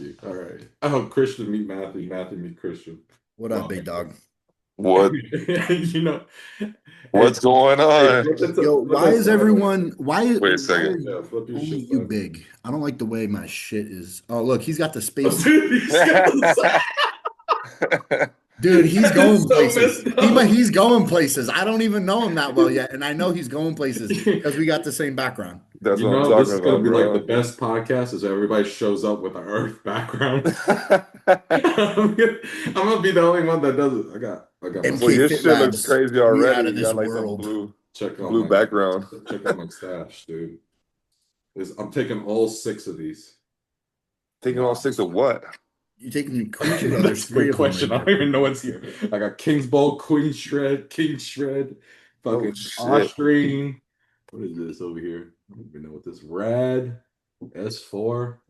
you. All right. Oh, Christian meet Matthew. Matthew meet Christian. What up, Well, big dog? What you know, hey, what's going hey, on? Yo, flip why it is sideways. everyone why Wait a why are second. Yeah, flip your only shit you sideways. big? I don't like the way my shit is. Oh, look, he's got the Oh, space. dude, he's got the side. Dude, he's That is going so places. messed up. He's going places. I don't even know him that well yet, and I know he's going places because we got the same background. That's You what I'm know, this talking is gonna about, be like the bro. best podcast is everybody shows up with an Earth background. I'm gonna be the only one that does it. I got my Well, your shit looks Mkfitlabs, crazy we already. out of You this got like some world. blue check out blue my background. check out my stash, dude. I'm taking all six of these. Taking all Wow. six of what? You taking the queen shit? Oh, there's That's a three good of them right question. I there. don't even know what's here. I got King's Ball, Queen Shred, King Shred, Oh fucking shit. Austrian. What is this over here? I don't even know what this Rad S4.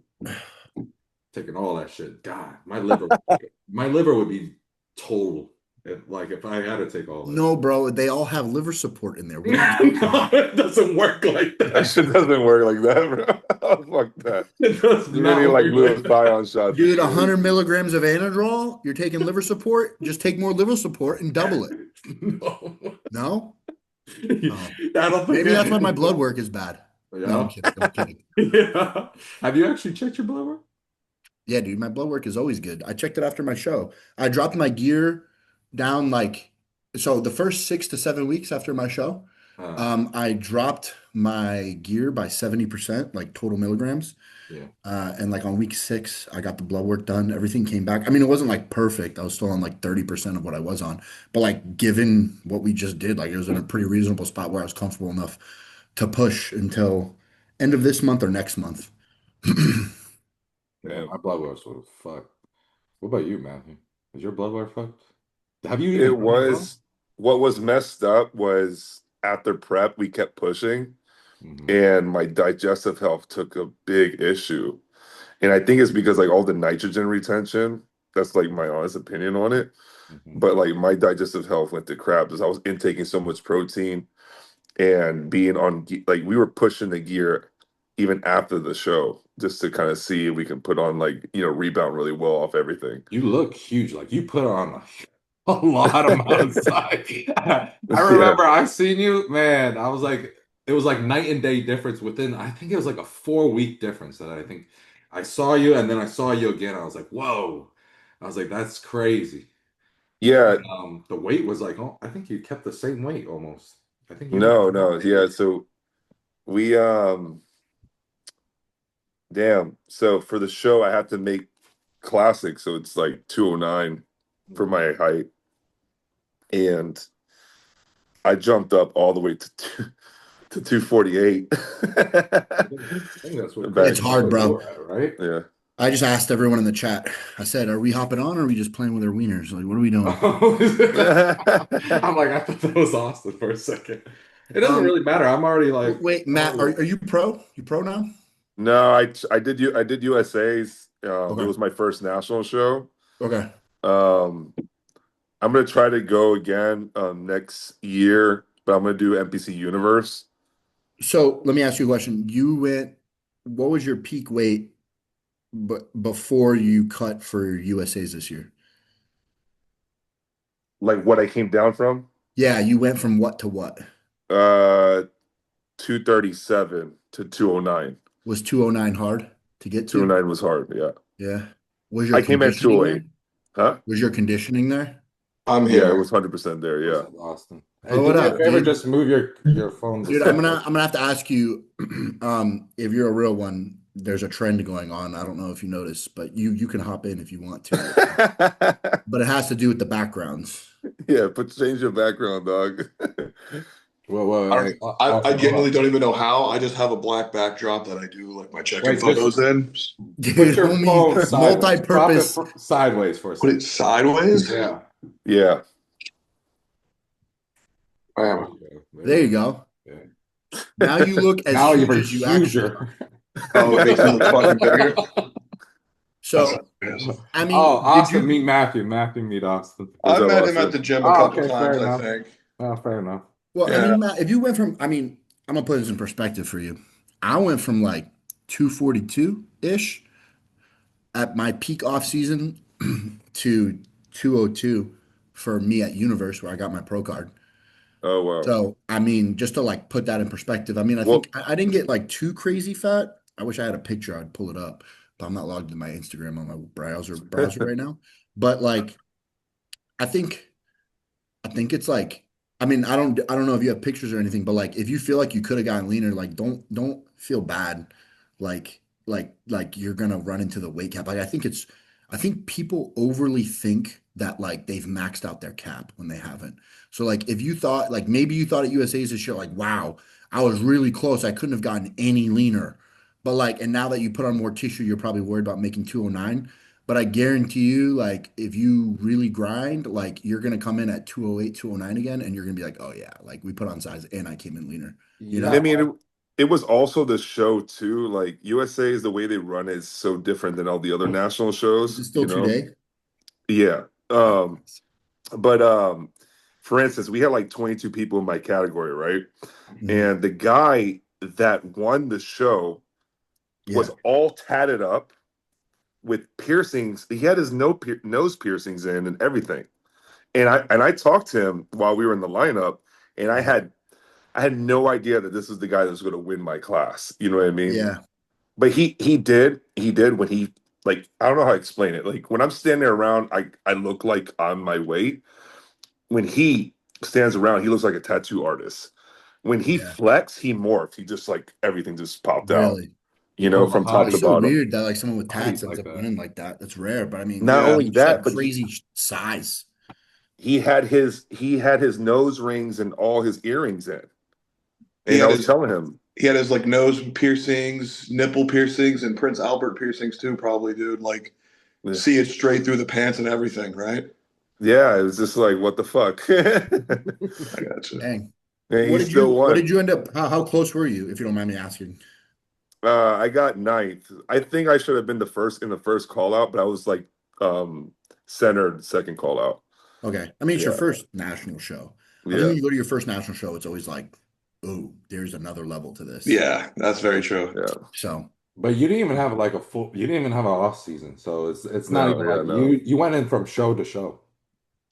Taking all that shit. God, my liver would be total. If I had to take all that No, shit. bro, they all have liver support in there. What are you talking No, about? it doesn't work like That that. shit doesn't work like that, bro. Oh, fuck that. It does You really not need work like like that. glutathione shots and Dude, shit. 100 milligrams of Anadrol, you're taking liver support? Just take more liver support and double it. No. No? I Oh. don't think Maybe that's why my it. blood work is bad. No, I'm Yeah. kidding. I'm kidding. Yeah. Have you actually checked your blood work? Yeah, dude, my blood work is always good. I checked it after my show. I dropped my gear down so the first 6 to 7 weeks after my show, Uh, I dropped my gear by 70%, like total milligrams. yeah. And like on week 6, I got the blood work done. Everything came back. I mean, it wasn't like perfect. I was still on like 30% of what I was on. But like given what we just did, like it was in a pretty reasonable spot where I was comfortable enough to push until end of this month or next month. Yeah, Damn. my blood work's sort of fucked. What about you, Matthew? Is your blood work fucked? Have you even It done it, bro? was what was messed up was after prep we kept pushing Hmm. and my digestive health took a big issue. And I think it's because like all the nitrogen retention, that's like my honest opinion on it. Hmm. But like my digestive health went to crap because I was intaking so much protein and being on like we were pushing the gear even after the show just to kind of see if we can put on like rebound really well off everything. You look huge. Like you put on a lot amount of size. I Yeah, remember I seen you, man. I was like, it was like night and day difference within, I think it was like a 4 week difference that I think I saw you and then I saw you again. I was like, whoa. I was like, that's crazy. yeah. The weight was like, oh, I think you kept the same weight almost. I think you No, no, yeah. So we damn. So for the show I have to make classic, so it's like 209 for my height. And I jumped up all the way to 248. I think that's what It's Back. Christian hard, said you bro. were at, right? Yeah. I just asked everyone in the chat. I said, "Are we hopping on, or are we just playing with our wieners? Like, what are we doing?" I'm like, I thought that was Austin for a second. It doesn't Um, really matter. I'm already like, wait, I'm Matt, already, are you pro? You pro now? No, I did USA's. It Okay, was my first national show. okay. Um, I'm gonna try to go again next year, but I'm gonna do NPC Universe. So let me ask you a question. You went. What was your peak weight, but before you cut for USA's this year? Like what I came down from, Yeah, you went from what to what? uh, 237 to 209. Was 209 hard to get to? 209 was hard. Yeah, Yeah. Was your I came at conditioning there? 208. Huh? Was your conditioning there? I'm Yeah, it here. was 100% there. what's Yeah. up, Austin? Hey, Oh, do what me a up, favor, dude? just move your phone Dude, beside I'm it. gonna have to ask you, if you're a real one, there's a trend going on. I don't know if you noticed, but you can hop in if you want to. But it has to do with the backgrounds. Yeah, but change your background, dog. Well, I hey, don't, I Austin, hold genuinely on. don't even know how. I just have a black backdrop that I do like my check-in Wait, just photos in. put Dude, your phone homie, sideways. Drop it multi-purpose. sideways for a Put it second. sideways. Yeah. Yeah. There Wow. you go. There There you you go. go. Yeah. Now you look as Now huge you're as you actually are. huger. Oh, it makes me look fucking bigger. That's So, not good. I Oh, mean, did Austin, you? meet Matthew. Matthew, meet Austin. What's I up, met him at Austin? the gym a Oh, couple okay, fair times, I enough. think. Oh, fair enough. Well, I Yeah. mean, Matt, if you went from, I mean, I'm gonna put this in perspective for you. I went from like 242-ish at my peak off season to 202 for me at Universe where I got my pro card. Oh wow. So, I mean, just to like put that in perspective, I mean, I think Well, I didn't get like too crazy fat. I wish I had a picture, I'd pull it up, but I'm not logged into my Instagram on my browser right now. But like, I think I think it's like, I mean, I don't know if you have pictures or anything, but like if you feel like you could have gotten leaner, like don't feel bad, like you're gonna run into the weight cap. Like I think people overly think that like they've maxed out their cap when they haven't. So like if you thought like maybe you thought at USA's this year, like, wow, I was really close. I couldn't have gotten any leaner. But like, and now that you put on more tissue, you're probably worried about making 209. But I guarantee you, like, if you really grind, like, you're gonna come in at 208, 209 again, and you're gonna be like, oh yeah, like we put on size and I came in leaner, you Yeah, I know? mean, it was also the show too. Like USA is the way they run is so different than all the other national Is it shows, still 2 day? Yeah. Oh, But for instance, we had like 22 people in my category, right? mhm. And the guy that won the show was Yeah, all tatted up with piercings. He had his nose piercings in and everything. And I talked to him while we were in the lineup, and yeah, I had no idea that this was the guy that was going to win my class. You know what I mean? yeah, But he did when he like I don't know how to explain it. Like when I'm standing there around, I look like I'm my weight. When he stands around, he looks like a tattoo artist. When he yeah. flex, he morphed. He just like everything just popped out, Really. bro, from top how to It's do so bottom. weird that like someone with how do you tats ends like up that? winning like that. That's rare, but I mean, Not Yeah. only you just that, have but crazy size. he had his nose rings and all his earrings in. He And I had was his telling him, he had his like nose piercings, nipple piercings, and Prince Albert piercings too, probably, dude. Like yeah, see it straight through the pants and everything, right? yeah, it was just like, what the fuck? I gotcha. Dang. And he What did still you what won. did you end up how close were you, if you don't mind me asking? I got ninth. I think I should have been the first in the first call out, but I was like um centered second call out. Okay. I mean, it's your Yeah, first national show. I think yeah, when you go to your first national show, it's always like, oh, there's another level to this. Yeah, that's very true. yeah. So, But you didn't even have like a full. You didn't even have an off season, so it's not No, even yeah, like no. you went in from show to show.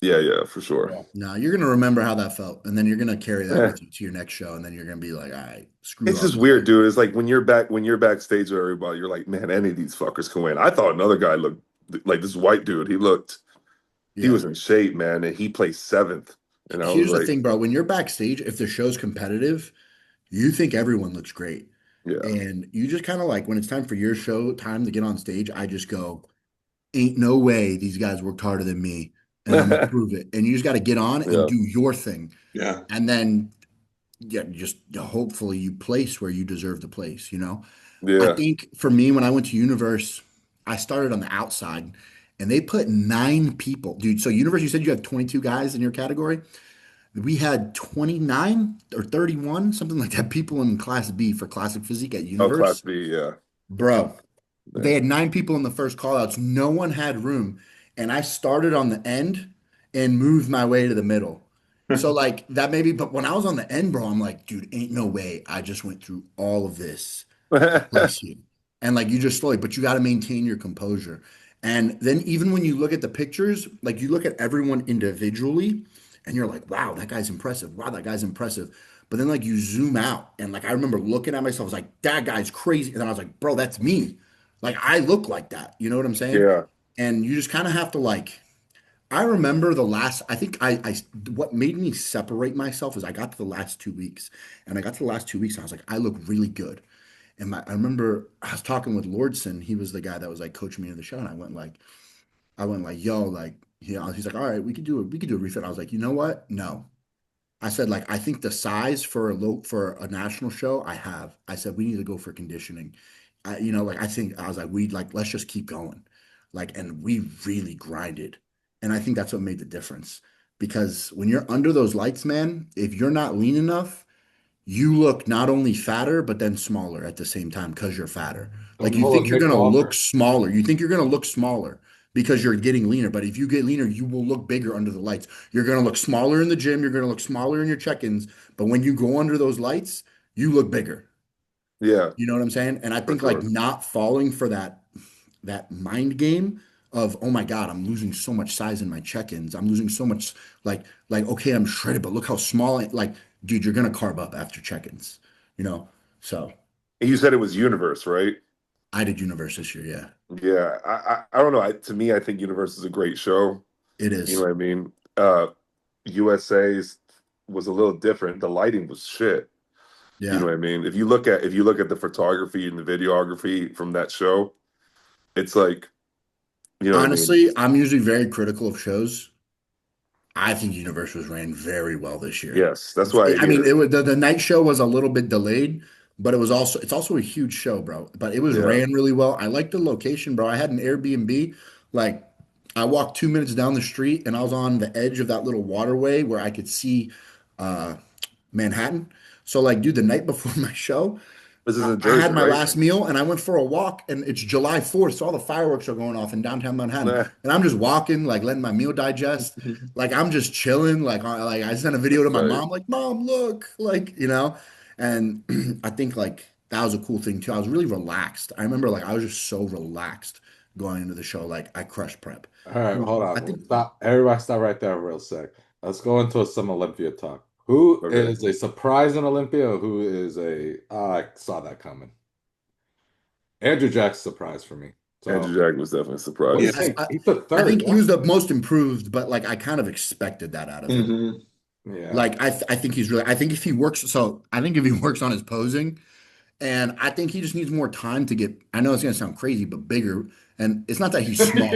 Yeah, yeah, for sure. Yeah. no, you're gonna remember how that felt, and then you're gonna carry that with you to your next show, and then you're gonna be like, all right, screw It's all just you weird, guys. dude. It's like when you're backstage with everybody, you're like, man, any of these fuckers can win. I thought another guy looked like this white dude. He Yeah. was in shape, man, and he placed seventh. And I was Here's the like, thing, bro. When you're backstage, if the show's competitive, you think everyone looks great. yeah, And you just kind of like when it's time for your show time to get on stage, I just go, ain't no way these guys worked harder than me. And I'm gonna prove it. And you just got to get on and yeah, do your thing. Yeah. And then yeah, just hopefully you place where you deserve to place, you know? I yeah. think for me, when I went to Universe, I started on the outside and they put 9 people. Dude, so Universe, you said you have 22 guys in your category. We had 29 or 31, something like that, people in Class B for Classic Physique at Oh, Class Universe. B, yeah. Bro, they Yeah. had 9 people in the first call outs. No one had room. And I started on the end and moved my way to the middle. So like that maybe, but when I was on the end, bro, I'm like, dude, ain't no way. I just went through all of this to place you. And like you just slowly, but you got to maintain your composure. And then even when you look at the pictures, like you look at everyone individually and you're like, wow, that guy's impressive. Wow, that guy's impressive. But then like you zoom out and like I remember looking at myself, I was like, that guy's crazy. And then I was like, bro, that's me. Like I look like that. You know what I'm saying? Yeah. And you just kind of have to like, I remember the last, I think what made me separate myself is I got to the last 2 weeks and I got to the last 2 weeks and I was like, I look really good. And I remember I was talking with Lordson. He was the guy that was like coaching me in the show. And I went like, yo, like, he's like, all right, we could do a refit. I was like, you know what? No. I said, like, I think the size for for a national show I have. I said, we need to go for conditioning. Like I think I was like, we like, let's just keep going. Like, and we really grinded. And I think that's what made the difference. Because when you're under those lights, man, if you're not lean enough, you look not only fatter, but then smaller at the same time because you're fatter. Don't Like you pull a think you're Nick gonna look Walker. smaller. You think you're gonna look smaller because you're getting leaner. But if you get leaner, you will look bigger under the lights. You're gonna look smaller in the gym. You're gonna look smaller in your check-ins. But when you go under those lights, you look bigger. Yeah, You know what I'm saying? And I for think like sure. not falling for that. that mind game of, oh my God, I'm losing so much size in my check-ins. I'm losing so much okay, I'm shredded, but look how small dude, you're gonna carb up after check-ins, you know? So And you said it was Universe, right? I did Universe this year, yeah. Yeah, I don't know. To me, I think Universe is a great show. It You know is. what I mean? USA's was a little different. The lighting was shit. You know Yeah. what I mean? If you look at the photography and the videography from that show, it's like, you know what I mean? Honestly, I'm usually very critical of shows. I think Universe was ran very well this year. Yes, that's what I I mean, hear. the night show was a little bit delayed, but it's also a huge show, bro. But it was Yeah. ran really well. I like the location, bro. I had an Airbnb. Like I walked 2 minutes down the street and I was on the edge of that little waterway where I could see uh Manhattan. So like, dude, the night before my show, This is in I had Jersey, my right? last meal and I went for a walk and it's July 4th, so all the fireworks are going off in downtown Manhattan. Nah, And I'm just walking, like letting my meal digest. Like I'm just chilling. Like I sent a video to that's my tight. mom, like, Mom, look, like, and I think like that was a cool thing too. I was really relaxed. I remember like I was just so relaxed going into the show. Like I crushed prep. All right, hold I on. think Stop. Everybody stop right there real sec. Let's go into some Olympia talk. Who Okay. is a surprise in Olympia? Who is I saw that coming. Andrew Jack's surprise for me. Andrew So Jack was definitely a what do you Yeah. surprise. think? He took I third, think he yeah? was the most improved, but like I kind of expected that out of him. Hmm. Yeah. Like I think he's really I think if he works so I think if he works on his posing and I think he just needs more time to get I know it's gonna sound crazy, but bigger. And it's not that he's small,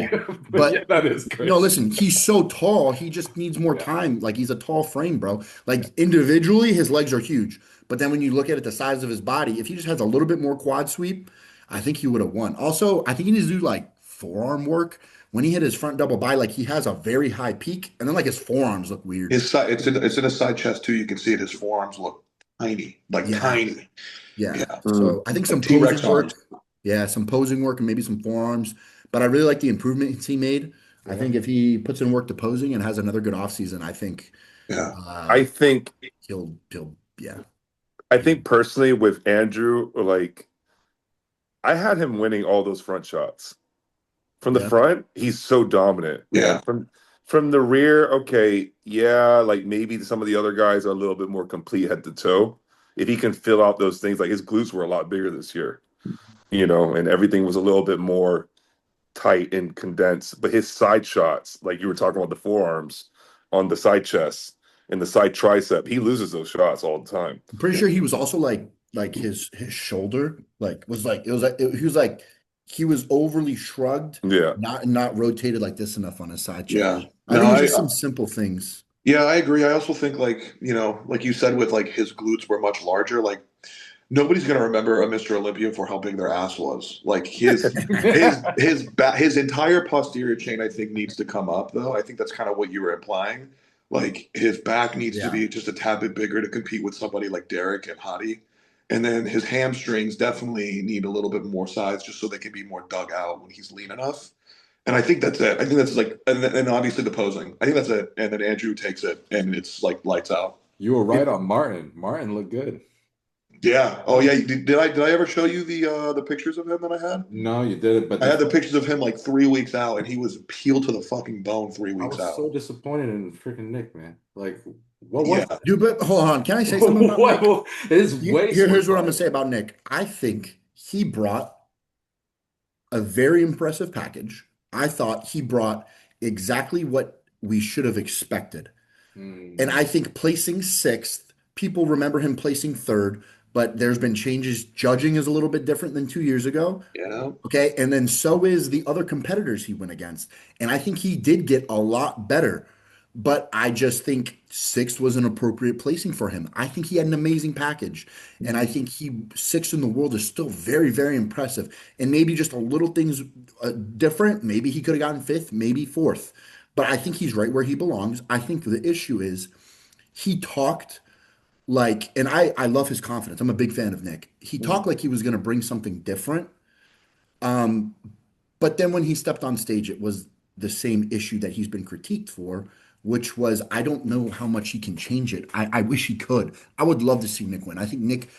But yeah, but that is no, crazy. listen, he's so tall, he just needs more Yeah. time. Like he's a tall frame, bro. Yeah. Like individually, his legs are huge. But then when you look at it, the size of his body, if he just has a little bit more quad sweep, I think he would have won. Also, I think he needs to do like forearm work. When he hit his front double by, like he has a very high peak, and then like his forearms look weird. His side, it's in his side chest too. You can see it. His forearms look tiny, like Yeah, tiny. yeah. Yeah, Mm. So I think like some T-Rex posing arms. work. Yeah, some posing work and maybe some forearms. But I really like the improvements he made. I Yeah. think if he puts in work to posing and has another good offseason, I think Yeah, I think he'll yeah. I think personally with Andrew, like I had him winning all those front shots. From the Yeah. front, he's so dominant, man. yeah, From the rear, okay, yeah, like maybe some of the other guys are a little bit more complete head to toe. If he can fill out those things, like his glutes were a lot bigger this year, and everything was a little bit more tight and condensed. But his side shots, like you were talking about the forearms on the side chest and the side tricep, he loses those shots all the time. I'm pretty sure he was also like his shoulder was like it was like he was like he was overly shrugged, Yeah. not rotated like this enough on his side chest. yeah. I No, think it's just some simple things. yeah, I agree. I also think like like you said, with like his glutes were much larger. Like nobody's gonna remember a Mr. Olympia for how big their ass was. Like his entire posterior chain, I think, needs to come up though. I think that's kind of what you were implying. Like his back needs to Yeah. be just a tad bit bigger to compete with somebody like Derek and Hadi. And then his hamstrings definitely need a little bit more size just so they can be more dug out when he's lean enough. And I think that's it. I think that's like, and obviously the posing. I think that's it. And then Andrew takes it, and it's like lights out. You were right on Martin. Martin looked good. Yeah. Oh yeah. Did I ever show you the pictures of him that I had? No, you didn't, but I had the pictures of him like 3 weeks out, and he was peeled to the fucking bone three I weeks was so out. disappointed in freaking Nick, man. Like, what was Yeah. Dude, but hold on. Can I say something about Nick? what? It is way Here's what I'm gonna say about Nick. I think he brought a very impressive package. I thought he brought exactly what we should have expected. And I think placing sixth, people remember him placing third, but there's been changes. Judging is a little bit different than 2 years ago. Yeah. Okay. And then so is the other competitors he went against. And I think he did get a lot better. But I just think sixth was an appropriate placing for him. I think he had an amazing package. And I think sixth in the world is still very, very impressive. And maybe just a little things different. Maybe he could have gotten fifth, maybe fourth. But I think he's right where he belongs. I think the issue is he talked and I love his confidence. I'm a big fan of Nick. He talked like he was going to bring something different. But then when he stepped on stage, it was the same issue that he's been critiqued for, which was I don't know how much he can change it. I wish he could. I would love to see Nick win. I think Nick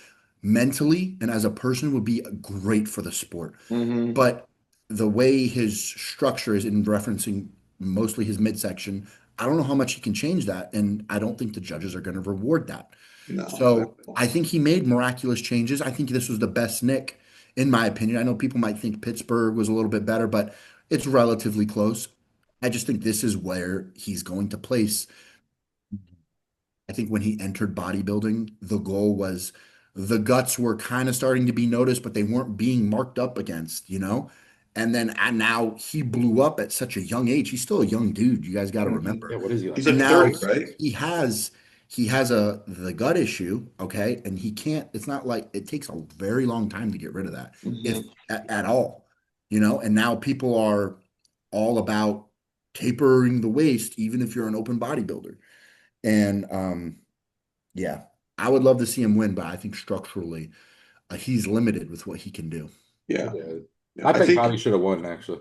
mentally and as a person would be great for the sport. Hmm. But the way his structure is in referencing mostly his midsection, I don't know how much he can change that, and I don't think the judges are going to reward that. No, they So don't. I think he made miraculous changes. I think this was the best Nick, in my opinion. I know people might think Pittsburgh was a little bit better, but it's relatively close. I just think this is where he's going to place. I think when he entered bodybuilding, the goal was the guts were kind of starting to be noticed, but they weren't being marked up against, you know? And now he blew up at such a young age. He's still a young dude. You guys got to Mhm. Yeah, remember. what is he like? He's And like now 30, right? he has a the gut issue, okay? And he can't, it's not like it takes a very long time to get rid of that, if Hmm. at all, you know? And now people are all about tapering the waist, even if you're an open bodybuilder. And yeah, I would love to see him win, but I think structurally, he's limited with what he can do. Yeah. Yeah. Yeah. I I think think Hottie should have won, actually.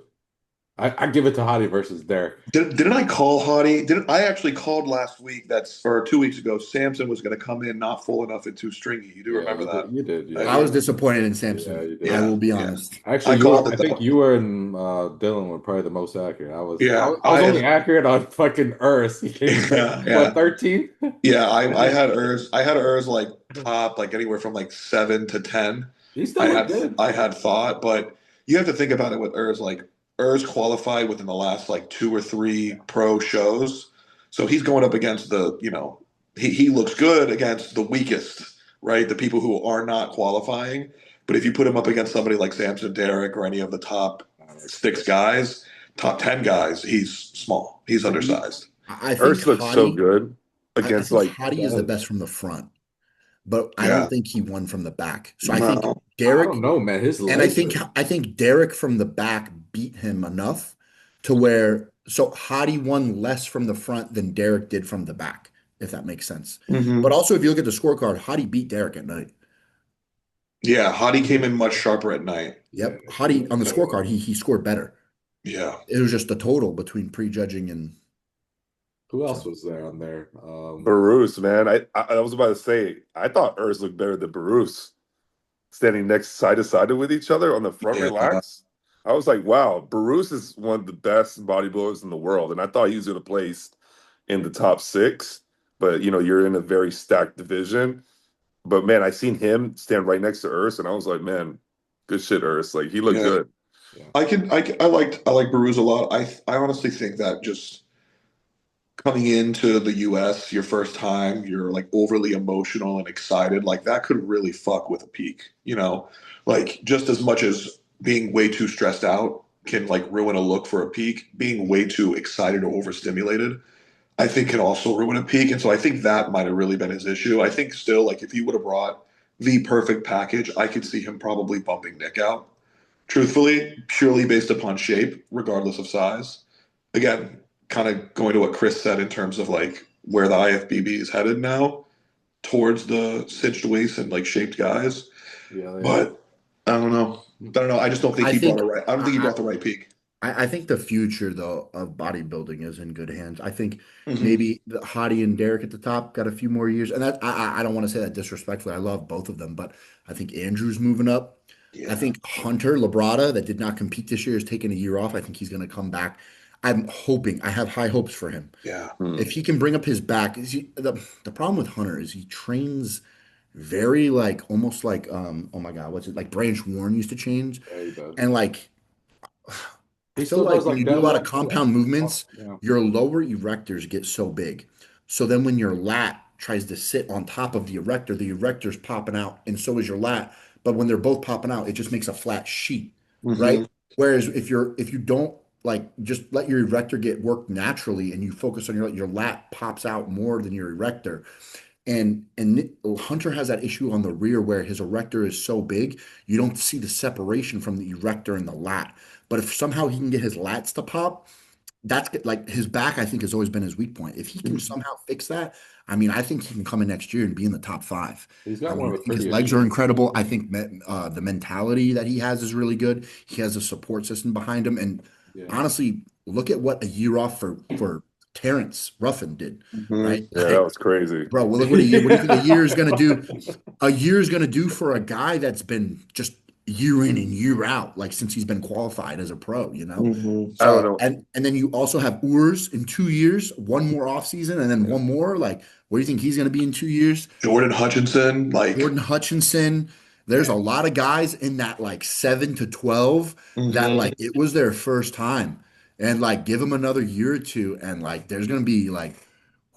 I give it to Hottie versus Derek. didn't I call Hottie? Didn't I actually called last week that's or 2 weeks ago, Samson was gonna come in not full enough and too stringy. You do Yeah, remember that? you did, I I yeah. was do. disappointed in Yeah, Samson. you I did. Yeah, will be yeah. honest. Actually, I called I it think though. you were and Dylan were probably the most accurate. Yeah, I was only accurate on fucking Earth. He came in like yeah, what, yeah. 13? Yeah, I had Urs like top like anywhere from like 7 to 10. He still I looked had good. I had thought, but you have to think about it with Urs. Like Urs qualified within the last like 2 or 3 pro shows, so he's going up against he looks good against the weakest, right? The people who are not qualifying. But if you put him up against somebody like Samson, Derek, or any of the top six guys, top 10 guys, he's small. He's For me, undersized. I think Urs looks so Hottie, good I against think like Hottie is the best from the front, but I don't Yeah. think he won from the back. So I think No. I don't Derek, know, man. His and I legs think are. I think Derek from the back beat him enough to where so Hottie won less from the front than Derek did from the back, if that makes sense. But Hmm. also, if you look at the scorecard, Hottie beat Derek at night. Yeah, Hottie came in much sharper at night. Yeah, Yep, Hottie on the scorecard, he scored better. Yeah. It was just the total between prejudging and who else so. was there on there? Bruce, man. I was about to say, I thought Urs looked better than Bruce standing next side to side with each other on the front Yeah. relax. I was like, wow, Bruce is one of the best bodybuilders in the world. And I thought he was going to place in the top six. But, you're in a very stacked division. But, man, I seen him stand right next to Urs, and I was like, man, good shit, Urs. Like, he looked Yeah. good. Yeah. I like Baruz a lot. I honestly think that just coming into the US your first time, you're like overly emotional and excited. Like that could really fuck with a peak, Like just as much as being way too stressed out can like ruin a look for a peak, being way too excited or overstimulated I think can also ruin a peak. And so I think that might have really been his issue. I think still, like, if he would have brought the perfect package, I could see him probably bumping Nick out, truthfully, purely based upon shape, regardless of size. Again, kind of going to what Chris said in terms of like where the IFBB is headed now towards the cinched waist and like shaped guys. Yeah, they are. But I don't know. I don't know. I just don't think I he brought think a right. I don't think he brought the right peak. I think the future though of bodybuilding is in good hands. I think Hmm. maybe the Hottie and Derek at the top got a few more years, and that I don't want to say that disrespectfully. I love both of them, but I think Andrew's moving up. I Yeah. think Hunter Labrada, that did not compete this year, is taking a year off. I think he's going to come back. I'm hoping. I have high hopes for him. Yeah. If he can bring up his back, the problem with Hunter is he trains very like almost like oh my God, what's it like Branch Warren used to change, Yeah, he does. and like I He feel still like does when like you do a lot of deadlifts. compound movements, Yeah. your lower erectors get so big. So then when your lat tries to sit on top of the erector's popping out, and so is your lat. But when they're both popping out, it just makes a flat sheet, right? Hmm. Whereas if you don't like just let your erector get worked naturally and you focus on your lat pops out more than your erector. And Hunter has that issue on the rear where his erector is so big, you don't see the separation from the erector and the lat. But if somehow he can get his lats to pop, like his back, I think, has always been his weak point. If he can somehow fix that, I mean, I think he can come in next year and be in the top five. He's I got one mean, of I the think his prettiest legs are shapes. incredible. I think the mentality that he has is really good. He has a support system behind him. And Yeah. honestly, look at what a year off for Terrence Ruffin did, Hmm. right? Yeah, that Like, was crazy. bro, well, look what a year. What do you think a year is going to do? A year is going to do for a guy that's been just year in and year out, like since he's been qualified as a pro, you know? Mhm. I don't So, know. and then you also have Urs in 2 years, one more offseason, and then Yeah. one more. Like, where do you think he's going to be in 2 years? Jordan Hutchinson, like, Jordan Hutchinson. There's a man. lot of guys in that like 7 to 12 that Mhm. like it was their first time. And like give them another year or two, and like there's gonna be like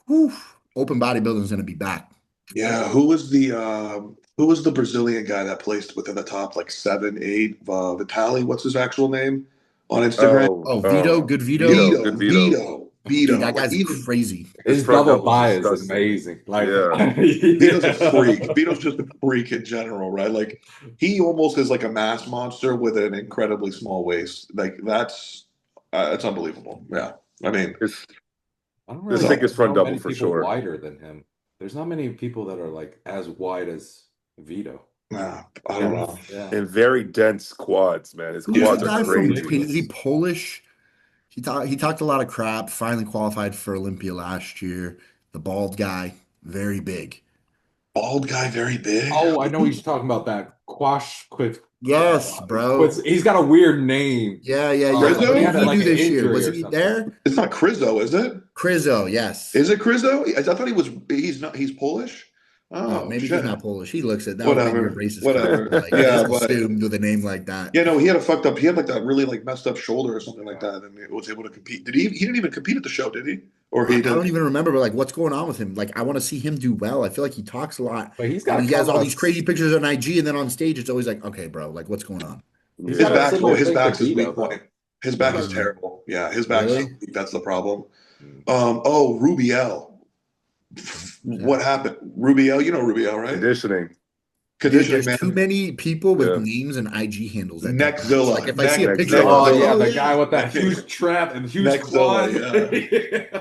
whew, open bodybuilding is gonna be back. Yeah, who was the Brazilian guy that placed within the top like 7, 8? Vitali, what's his actual name on Instagram? Oh, Oh, Vito, good Vito. Veto, good Vito, Veto. Vito, Dude, Vito. that Like guy's even crazy. His His front double hub was buy is disgusting. amazing. Like, Yeah. Vito's a freak. yeah. Vito's just a freak in general, right? Like he almost is like a mass monster with an incredibly small waist. Like that's unbelievable. Yeah, I mean, His I don't the really so sickest front know double many for people sure. wider than him. There's not many people that are like as wide as Vito. I don't And know. Yeah. and very dense quads, man. His Who's the quads are guy They're from crazy. is he ridiculous. Polish? He talked a lot of crap, finally qualified for Olympia last year. The bald guy, very big. Bald guy, very big. Oh, I know he's talking about that Quash quit. Yes, Quits. bro. He's got a weird name. Yeah, yeah, yeah. What But he did Rizzo? had he like do an this year? injury Was or he something. there? It's not Crizzo, is it? Crizzo, yes. Is it Crizzo? I thought he was. He's not. He's Polish. Oh, Oh maybe he's shit. not Polish. He looks it. That was maybe a Whatever. racist comment, Whatever. but like I Yeah, just but assumed with a name like that. yeah, no, he had a fucked up. He had like that really like messed up shoulder or something like that, and he was able to compete. Did he? He didn't even compete at the show, did he? Or he I don't did? even remember, but like what's going on with him? Like I want to see him do well. I feel like he talks a lot But he's and got he has kind all of these crazy pictures on IG, and then on stage it's always like, okay, bro, like what's going on? he's His got a Yeah. back. Oh, similar his thing to back's his Vito weak though. point. His back is terrible. Yeah, his back's so Really? weak. That's the problem. Mm. Oh, Rubiel. Who's that? What happened? Rubiel, you know Rubiel, right? Conditioning. Dude, Conditioning there's too man. many people with Yeah. names and IG handles that don't match. Like Neckzilla. if I see a picture, I'm Neckzilla. Oh like, yeah, oh the guy yeah. with that huge trap and huge Neckzilla, quad. yeah.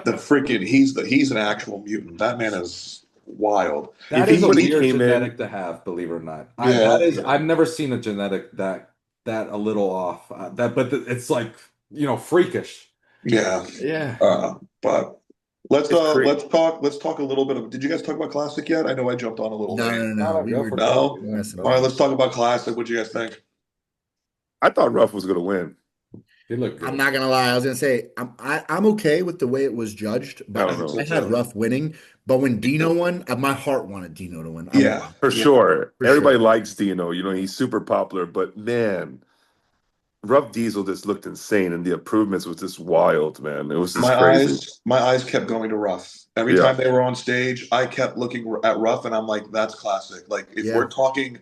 The Yeah. freaking he's an actual mutant. That man is wild. That If is he a When he he weird came in, genetic to have, believe it or not. yeah, That is yeah. I've never seen a genetic that a little off. It's like freakish. Yeah. Yeah. But it's crazy. let's talk a little bit of, did you guys talk about Classic yet? I know I jumped on a little No, late. no, no, No, no. no, We go were for Classic. No? Yeah, messing All right, around. let's talk about Classic. What do you guys think? I thought Ruff was gonna win. He looked I'm good. not gonna lie. I was gonna say I'm okay with the way it was judged, I but don't I know. had Ruff winning. But when Dino won, my heart wanted Dino to win. I won't Yeah. lie. For Yeah. sure. For Everybody sure. likes Dino. He's super popular, but man, Ruff Diesel just looked insane and the improvements was just wild, man. It was just crazy. My eyes kept going to Ruff. Every Yeah. time they were on stage, I kept looking at Ruff and I'm like, that's Classic. Like if we're Yeah. talking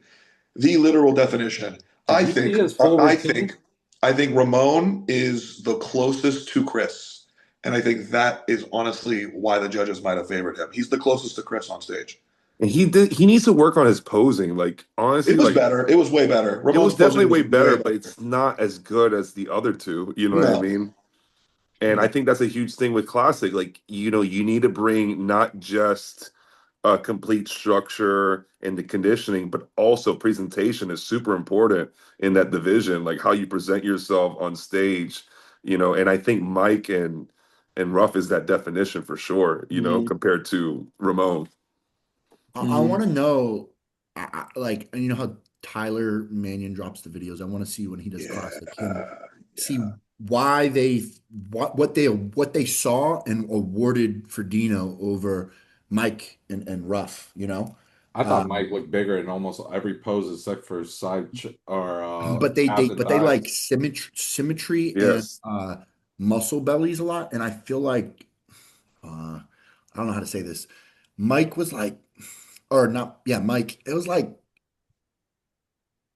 the literal definition, Did I you see think his full I routine? think I think Ramon is the closest to Chris. And I think that is honestly why the judges might have favored him. He's the closest to Chris on stage. And he needs to work on his posing. Like It honestly, was like better. It was way better. it was Ramon's definitely posing way was way better, but better. it's not as good as the other two. You know what I No, mean? And I no. think that's a huge thing with Classic. Like, you need to bring not just a complete structure and the conditioning, but also presentation is super important in that division, like how you present yourself on stage, and I think Mike and Ruff is that definition for sure, Mhm, compared to Ramon. I mhm. want to know, like, you know how Tyler Mannion drops the videos. I want to see when he does Yeah, classic and yeah. see why what they saw and awarded for Dino over Mike and Ruff. I thought Um, Mike looked bigger in almost every pose except for his or but they abs they and but they like thighs. symmetry and Yes. muscle bellies a lot, and I feel like I don't know how to say this. Mike was like, or not, yeah, Mike. It was like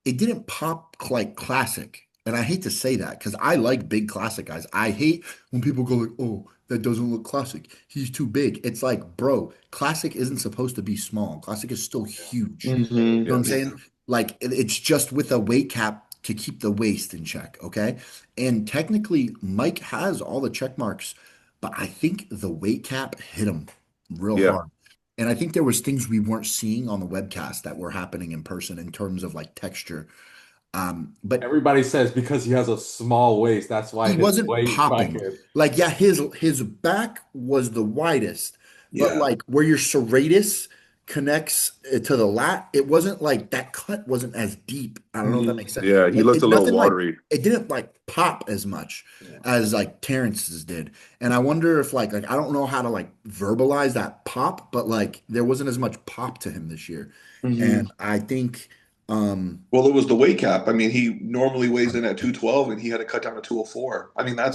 it didn't pop like classic. And I hate to say that because I like big classic guys. I hate when people go like, "Oh, that doesn't look classic. He's too big." It's like, bro, classic isn't supposed to be small. Classic is still huge. You know what I'm Mhm. Yes. saying? Like it's just with a weight cap to keep the waist in check, okay? And technically, Mike has all the check marks, but I think the weight cap hit him real Yeah. hard. And I think there was things we weren't seeing on the webcast that were happening in person in terms of like texture. But Everybody says because he has a small waist, that's why he his wasn't weight popping. fucking. Like, yeah, his back was the widest, but Yeah. like where your serratus connects to the lat, it wasn't like that cut wasn't as deep. I don't know if that makes sense. Yeah, he Like looked a it's little nothing like watery. it didn't like pop as much Yeah. as like Terrence's did. And I wonder if like I don't know how to like verbalize that pop, but like there wasn't as much pop to him this year. Mhm. And I think Well, it was the weight cap. I mean, he normally weighs in at 212 and he had to cut down to 204. I mean, yeah,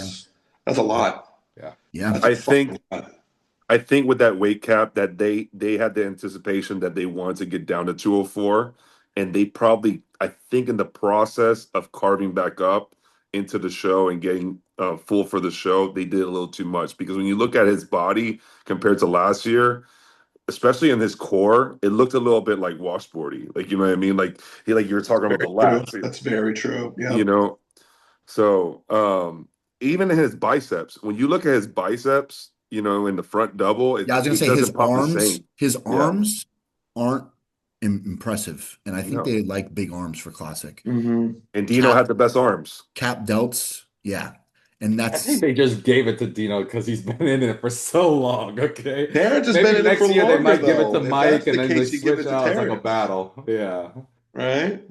that's a lot. Yeah. yeah, That's a I fucking think lot. I think with that weight cap that they had the anticipation that they wanted to get down to 204, and they probably, I think, in the process of carving back up into the show and getting full for the show, they did a little too much, because when you look at his body compared to last year, especially in his core, it looked a little bit like washboardy. Like, you know what I mean? Like you were talking about the Very true. lats, That's very true. Yeah. you know. So even in his biceps, when you look at his biceps, in the front double, yeah. I was gonna it say doesn't pop the same. his Yeah, arms aren't impressive, and I think no. they like big arms for classic. Hmm. And Dino Cap had the best arms. cap delts, yeah, and I think that's they just gave it to Dino because he's been in it for so long. Okay, Terrence has been maybe in it for next year they longer, might give it to though. If that's Mike and the then they case, you give switch it to out. It's like a Terrence, battle. Yeah, right?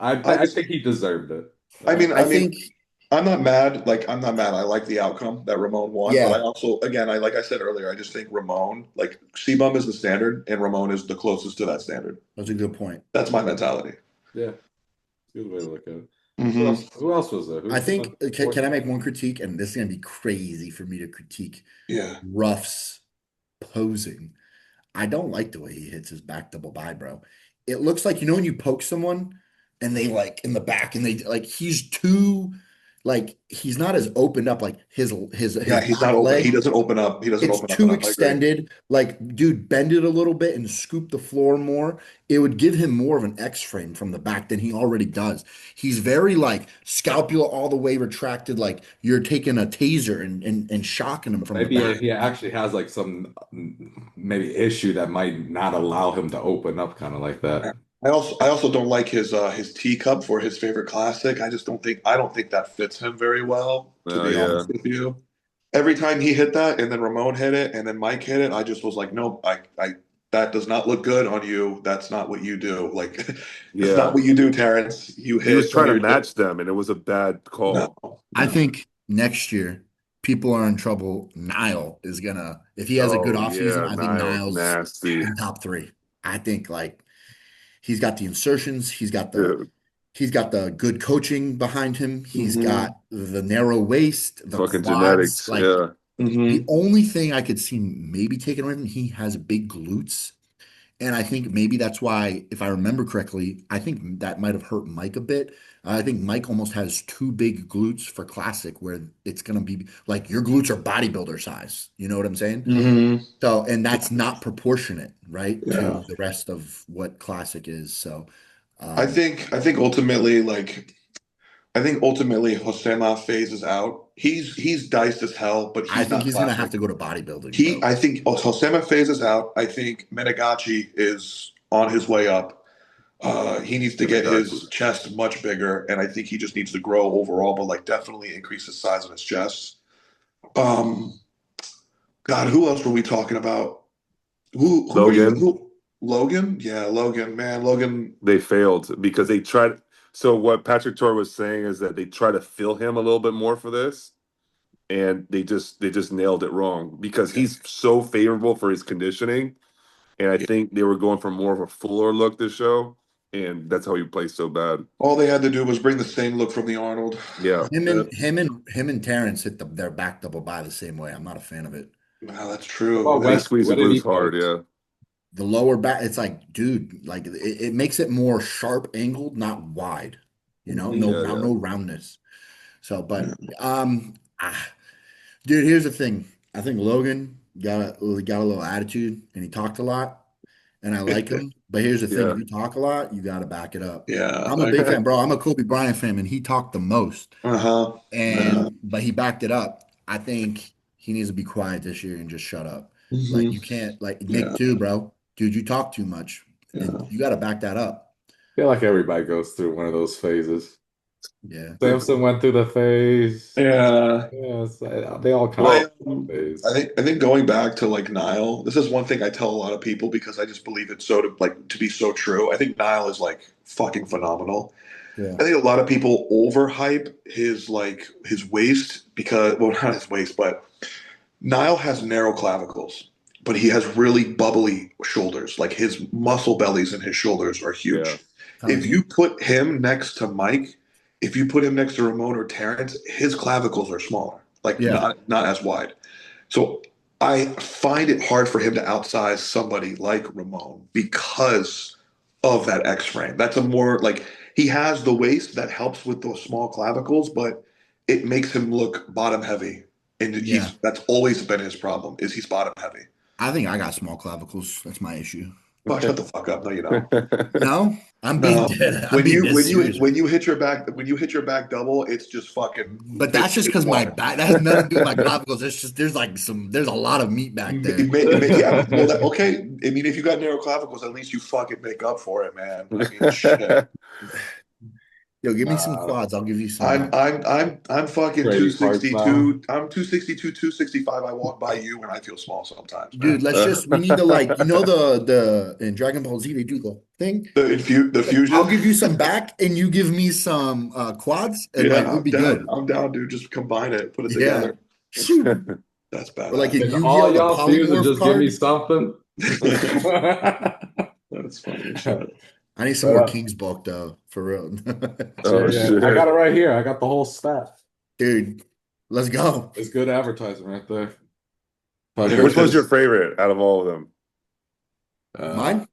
I I just, think he deserved it. I mean, I I mean, think I'm not mad. Like, I'm not mad. I like the outcome that Ramon won, but I yeah, also, again, like I said earlier, I just think Ramon, like, CBum is the standard, and Ramon is the closest to that standard. that's a good point. That's my mentality. Yeah, good way to look at it. Hmm. Who else was there? I Who think can I make one critique? And this is gonna be crazy for me to critique Yeah. Ruff's posing. I don't like the way he hits his back double by, bro. It looks like, when you poke someone and they like in the back and they like he's too like he's not as opened up like his Yeah, he's not back open. He leg. doesn't open up. He doesn't It's open up too enough. I agree. extended. Like, dude, bend it a little bit and scoop the floor more. It would give him more of an X frame from the back than he already does. He's very like scapula all the way retracted, like you're taking a taser and shocking him from the maybe back. he actually has like some maybe issue that might not allow him to open up kind of like that. I also don't like his teacup for his favorite classic. I don't think that fits him very well, to be Yeah. honest with you. Every time he hit that, and then Ramon hit it, and then Mike hit it, I just was like, nope, I that does not look good on you. That's not what you do. Like, that's not Yeah. what you do, Terrence. You He was hit when trying to you're match them, and it was a bad no, call. I no. think next year people are in trouble. Niall is gonna, if he has a good Oh offseason, yeah, I think Niles Niall's nasty. in top three. I think like he's got the insertions, Dude, he's got the good coaching behind him, he's Hmm. got the narrow waist, the fucking quads. genetics. Like Yeah. the Hmm. only thing I could see maybe taken away from him, he has big glutes. And I think maybe that's why, if I remember correctly, I think that might have hurt Mike a bit. I think Mike almost has too big glutes for classic, where it's going to be like your glutes are bodybuilder size. You know what I'm saying? Hmm. So, and that's not proportionate, right, Yeah. to the rest of what classic is. So, I um, think I think ultimately, like, I think ultimately Josema phases out. He's diced as hell, but I he's think not he's going to have classic. to go to bodybuilding, He, bro. I think Josema phases out. I think Menagachi is on his way up. He needs to And I get got you. his chest much bigger, and I think he just needs to grow overall, but like definitely increase the size of his chest. Um, God, who else were we talking about? Who are you? Logan, Who? Logan? Yeah, Logan. Man, Logan. they failed because they tried. So what Patrick Tor was saying is that they try to fill him a little bit more for this, and they just nailed it wrong, because Yeah. he's so favorable for his conditioning, and I Yeah. think they were going for more of a fuller look this show, and that's how he plays so bad. All they had to do was bring the same look from the Arnold. Yeah, Him and Terrence hit their back double by the same way. I'm not a fan of it. Wow, that's What true. about they That, West? squeeze the What did he glutes hard. post? Yeah, The lower back, it's like, dude, like it makes it more sharp angled, not wide. mhm. No, yeah, yeah. no roundness. So, Yeah. but ah, dude, here's the thing. I think Logan got a little attitude, and he talked a lot, and I like him. But here's the thing: Yeah. if you talk a lot, you got to back it up. Yeah. I'm a big fan, bro. I'm a Kobe Bryant fan, and he talked the most, Uh-huh. Yeah. and but he backed it up. I think he needs to be quiet this year and just shut up. Like Hmm. you can't, like Nick Yeah. too, bro. Dude, you talk too much, and Yeah. you got to back that up. I feel like everybody goes through one of those phases. Yeah. Samson went through the phase. Yeah. Yes, they all kind I, of phase. I think going back to like Nile, this is one thing I tell a lot of people because I just believe it's so to be so true. I think Nile is like fucking phenomenal. Yeah. I think a lot of people overhype his waist because, well, not his waist, but Nile has narrow clavicles, but he has really bubbly shoulders. Like his muscle bellies and his shoulders are Yeah. huge. If Tons. you put him next to Mike, if you put him next to Ramon or Terrence, his clavicles are smaller, like Yeah. not as wide. So I find it hard for him to outsize somebody like Ramon because of that X frame. That's a more like he has the waist that helps with those small clavicles, but it makes him look bottom heavy. And Yeah. that's always been his problem is he's bottom heavy. I think I got small clavicles. That's my issue. Oh, shut the fuck up. No, you don't. No, I'm being No. dead. I'm being dead serious. When you hit your back double, it's just fucking But that's just because my water. back, that has nothing to do with my clavicles. It's just, there's a lot of meat back there. Yeah, well, okay. I mean, if you got narrow clavicles, at least you fucking make up for it, man. I mean, shit. Yo, give me some quads. I'll give you some I'm back. I'm fucking Trading cards now. 262. I'm 262, 265. I walk by you and I feel small sometimes, man. Dude, we need to like, in Dragon Ball Z, they do the thing. The fusion. I'll give you some back and you give me some quads and like, we'll I'm be down. good. I'm down, dude. Just combine it, put it Yeah. together. Shoot. That's Or like badass. in And Yu-Gi-Oh, all the y'all fuse and polymorph just give me card. something. That's funny as shit. I need some more King's bulk though, for real. Oh, Yeah, shit. I got it right here. I got the whole stack. Dude, let's go. It's good advertising right there. Which was your favorite out of all of them? Mine?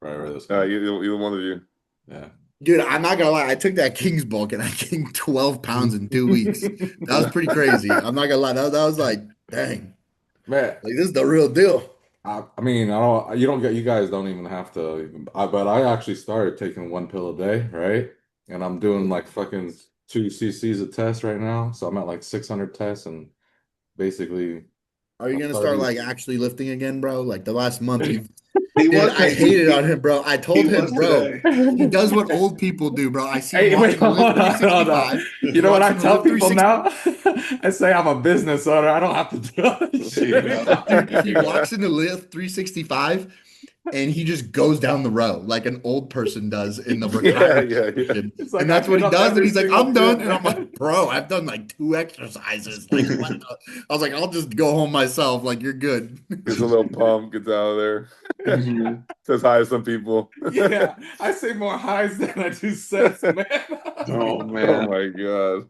Right, this one. Either one of you. Yeah. Dude, I'm not gonna lie. I took that King's bulk and I gained 12 pounds in 2 weeks. That was pretty crazy. I'm not gonna lie. That was like, dang. Man, Like, this is the real deal. I mean, you guys don't even have to, but I actually started taking one pill a day, right? And I'm doing like fucking 2 cc's a test right now. So I'm at like 600 tests and basically Are you gonna start like actually lifting again, bro? Like the last month, He dude, was. I hated on him, bro. I told He him, was bro, today. he does what old people do, bro. I see Hey, him wait, watching hold Live on, hold on. 365. You know what I Watching tell Live people 360. now? I say I'm a business owner. I don't have to do all this shit There you go. anymore. Dude, he walks into Live 365 and he just goes down the row like an old person does in the retirement Yeah. section. It's like And that's I what get he up does. And every he's like, single I'm done. day. And I'm like, bro, I've done like 2 exercises. Like, what the? I was like, I'll just go home myself. Like, you're good. Gets a little pump, gets out of there. Mhm. Says hi to some people. Yeah, I say more highs than I do sets, man. Oh Oh man, my god.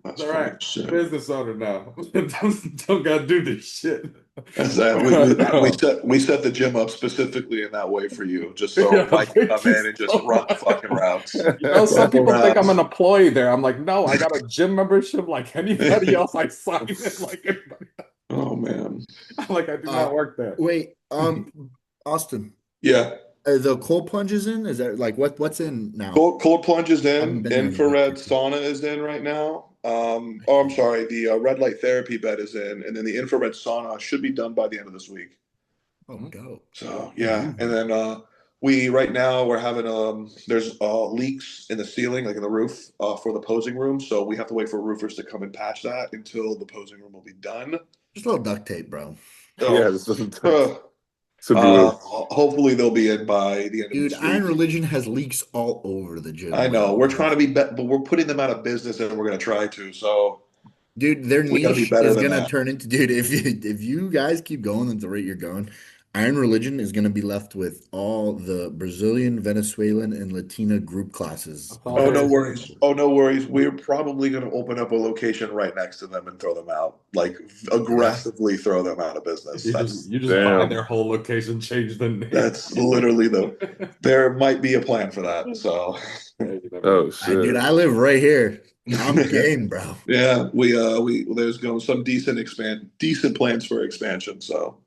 that's All funny right, as shit. business owner now. don't gotta do this shit. That's that. We set the gym up specifically in that way for you, just so Yeah, Mike can come in and just run the fucking routes. You know, some Run the people think I'm an routes. employee there. I'm like, no, I got a gym membership like anybody else. I sign it like everybody. Oh man. I'm like, I do not work there. Wait, Austin, Yeah. are the cold plunges in? Is that like what's in now? Cold plunge is Haven't in. been there in a Infrared bit. sauna is in right now. Oh, I'm sorry. The red light therapy bed is in, and then the infrared sauna should be done by the end of this week. Oh, dope. So yeah, and then we right now we're having there's leaks in the ceiling, like in the roof, for the posing room. So we have to wait for roofers to come and patch that until the posing room will be done. Just a little duct tape, bro. Yeah, this doesn't Uh, so hopefully they'll be in by the end of Dude, this Iron week. Religion has leaks all over the gym. I know bro. we're trying to be, but we're putting them out of business, and we're going to try to. So Dude, their we got to be niche better is than gonna that. turn into, dude, if you guys keep going at the rate you're going, Iron Religion is gonna be left with all the Brazilian, Venezuelan, and Latina group classes. Oh, no worries. Oh, no worries. We're probably going to open up a location right next to them and throw them out, like aggressively throw them out of business. You That's just buy their whole location, change the name. that's literally there might be a plan for that. So oh Dude, shit. I live right here. I'm game, bro. yeah, we there's going some decent plans for expansion. So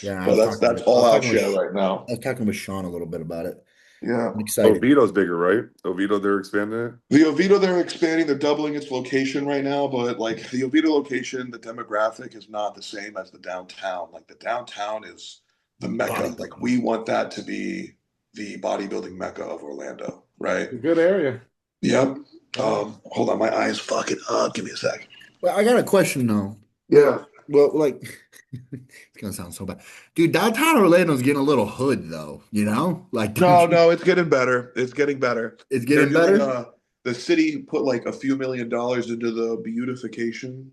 Yeah, but that's all out share right now. I was talking with Sean a little bit about it. Yeah. I'm excited. Oviedo's bigger, right? Oviedo, they're expanding it. The Oviedo, they're expanding, they're doubling its location right now, but like the Oviedo location, the demographic is not the same as the downtown. Like the downtown is the mecca. Like we want that to be the bodybuilding mecca of Orlando, right? It's a good area. Yep. Hold on, my eye is fucking up. Give me a sec. Well, I got a question though. Yeah. Well, like, it's gonna sound so bad, dude. Downtown Orlando's getting a little hood though. You know, like, don't No, you? no, it's getting better. It's getting better. It's They're getting doing better. the city put like a few $1 million into the beautification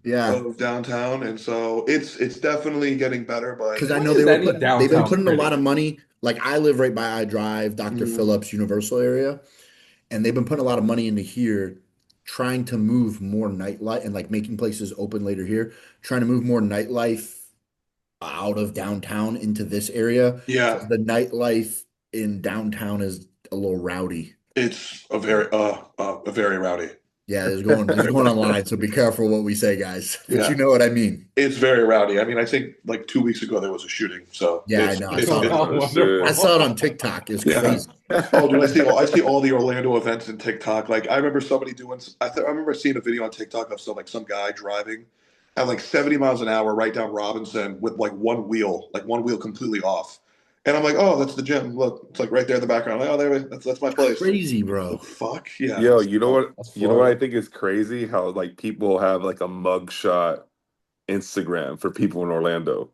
Yeah, of downtown, and so it's definitely getting better, but because I Why know is any they've been downtown putting a lot pretty? of money. Like, I live right by I Drive, Dr. Mhm. Phillips Universal area, and they've been putting a lot of money into here, trying to move more nightlife and like making places open later here, trying to move more nightlife out of downtown into this area Yeah, because the nightlife in downtown is a little rowdy. it's a very rowdy. Yeah, it's going online, so be careful what we say, guys. But you Yeah, know what I mean. it's very rowdy. I mean, I think like 2 weeks ago there was a shooting, so Yeah, I know. Oh, Shit. I saw it wonderful. on TikTok. It's yeah. crazy. Oh, dude, I see all the Orlando events in TikTok. Like I remember somebody doing. I remember seeing a video on TikTok of some guy driving at like 70 miles an hour right down Robinson with like one wheel completely off. And I'm like, oh, that's the gym. Look, it's like right there in the background. Like, oh, that's my place. Crazy, The bro. fuck, yeah. Yo, you know what? That's You know what I Florida. think is crazy? How like people have like a mugshot Instagram for people in Orlando.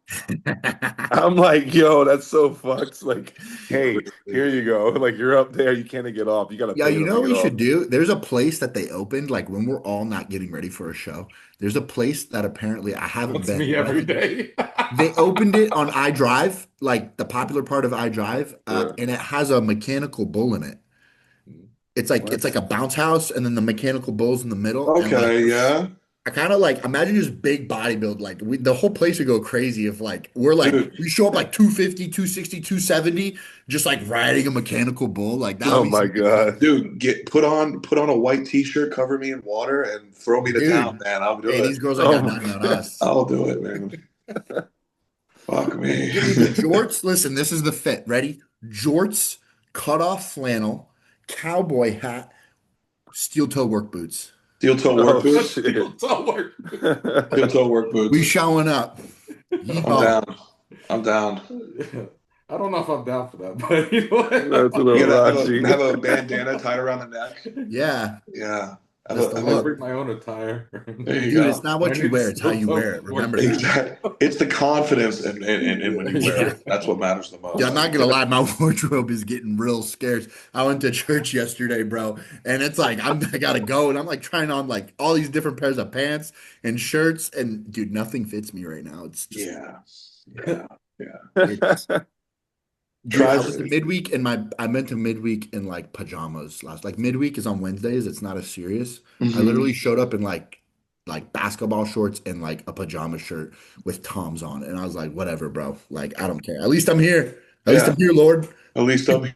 I'm like, yo, that's so fucked. Like, hey, here you go. Like, you're up there. You can't get off. You got to Yeah, pay you them know to what get we off. should do? There's a place that they opened, like when we're all not getting ready for a show. There's a place that apparently I haven't That's been, me but I every think day. they opened it on iDrive, like the popular part of iDrive, Yeah. and it has a mechanical bull in it. It's like What? a bounce house, and then the mechanical bull's in the middle, and like Okay, yeah, I kind of like imagine just big bodybuild, like the whole place would go crazy if like dude. we show up like 250, 260, 270, just like riding a mechanical bull, like that would Oh be my something fun, God. Dude, put on a white t-shirt, cover me in water, and throw me to town, dude. man. I'll do Hey, it. these girls ain't Oh got my nothing on God. us. I'll do it, man. Fuck me. Give me the jorts. Listen, this is the fit. Ready? Jorts, cut off flannel, cowboy hat, steel toe work boots. Steel toe work Oh That's boots. still shit. so work. Steel toe work We boots. showing up. I'm Yeehaw. down. I'm down. I don't know if I'm down for that, but you know That's a what? You little gotta raunchy. have a bandana tied around the neck. Yeah, Yeah. that's the I might look. bring my own attire. There you Dude, it's go. not I what you need wear, it's how steel you toe wear it. work Remember that. boots. Exactly. It's the confidence and when you wear Yeah. it. That's what matters the Dude, I'm most. not gonna lie, my wardrobe is getting real scarce. I went to church yesterday, bro, and it's like I gotta go, and I'm like trying on like all these different pairs of pants and shirts, and dude, nothing fits me right now. It's just Yeah. Yeah. Yeah. it's dude. Try I for went to midweek in my I went to midweek in like pajamas last. Like midweek is on Wednesdays. It's not as serious. I Mhm. literally showed up in like basketball shorts and like a pajama shirt with Toms on, and I was like, whatever, bro. Like I don't care. At least I'm here. At least Yeah. I'm here, Lord. At least I'm